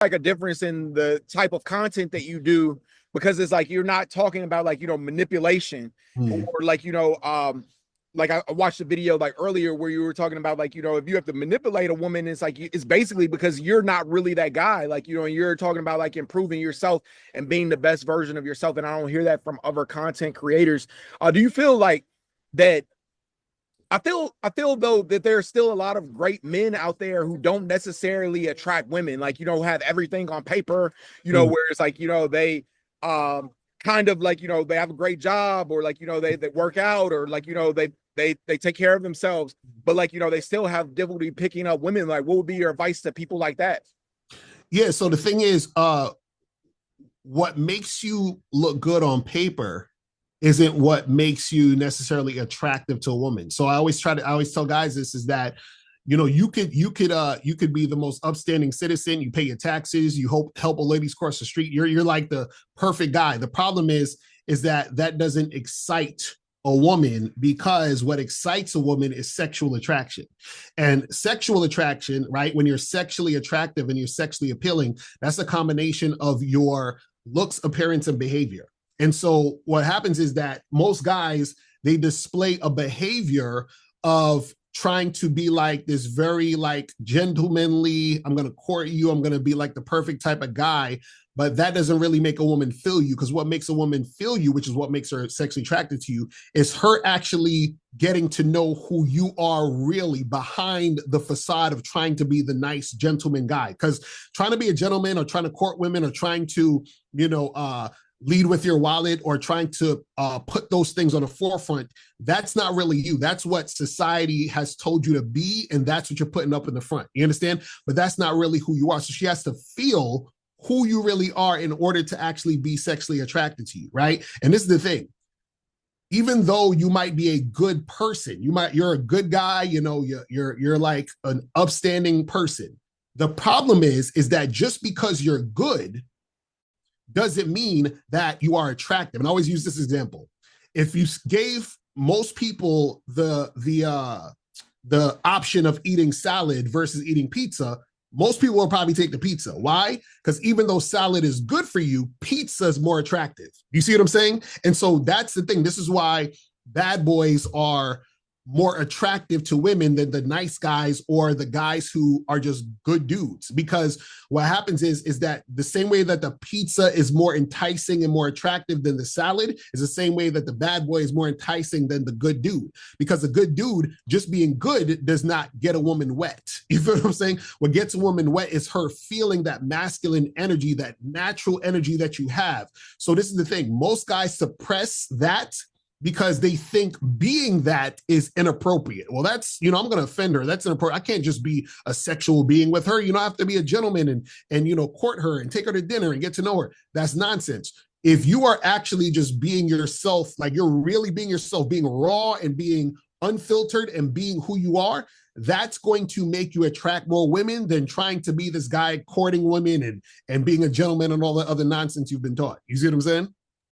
like a difference in the type of content that you do because it's like you're not talking about like manipulation or Mm. like like I watched a video like earlier where you were talking about like if you have to manipulate a woman, it's like it's basically because you're not really that guy, like and you're talking about like improving yourself and being the best version of yourself, and I don't hear that from other content creators. Do you feel like that I feel though that there's still a lot of great men out there who don't necessarily attract women, like have everything on paper, Mm. where it's like they kind of like they have a great job, or like they work out, or like they take care of themselves, but like they still have difficulty picking up women. Like, what would be your advice to people like that? Yeah, so the thing is, what makes you look good on paper isn't what makes you necessarily attractive to a woman. So I always tell guys this is that, you could be the most upstanding citizen. You pay your taxes, you help a ladies cross the street. You're like the perfect guy. The problem is that doesn't excite a woman, because what excites a woman is sexual attraction. And sexual attraction, right? When you're sexually attractive and you're sexually appealing, that's a combination of your looks, appearance, and behavior. And so what happens is that most guys, they display a behavior of trying to be like this very like gentlemanly, I'm going to court you, I'm going to be like the perfect type of guy. But that doesn't really make a woman feel you, because what makes a woman feel you, which is what makes her sexually attracted to you, is her actually getting to know who you are really behind the facade of trying to be the nice gentleman guy. Because trying to be a gentleman, or trying to court women, or trying to, lead with your wallet, or trying to put those things on the forefront, that's not really you. That's what society has told you to be, and that's what you're putting up in the front. You understand? But that's not really who you are. So she has to feel who you really are in order to actually be sexually attracted to you, right? And this is the thing. Even though you might be a good person, you're a good guy, you're like an upstanding person. The problem is that just because you're good doesn't mean that you are attractive. And I always use this example. If you gave most people the option of eating salad versus eating pizza, most people will probably take the pizza. Why? Because even though salad is good for you, pizza is more attractive. You see what I'm saying? And so that's the thing. This is why bad boys are more attractive to women than the nice guys or the guys who are just good dudes. Because what happens is that the same way that the pizza is more enticing and more attractive than the salad is the same way that the bad boy is more enticing than the good dude. Because the good dude just being good does not get a woman wet. You feel what I'm saying? What gets a woman wet is her feeling that masculine energy, that natural energy that you have. So this is the thing. Most guys suppress that because they think being that is inappropriate. Well, that's, I'm going to offend her. That's inappropriate. I can't just be a sexual being with her. I have to be a gentleman and court her and take her to dinner and get to know her. That's nonsense. If you are actually just being yourself, like you're really being yourself, being raw and being unfiltered and being who you are, that's going to make you attract more women than trying to be this guy courting women and being a gentleman and all the other nonsense you've been taught. You see what I'm saying?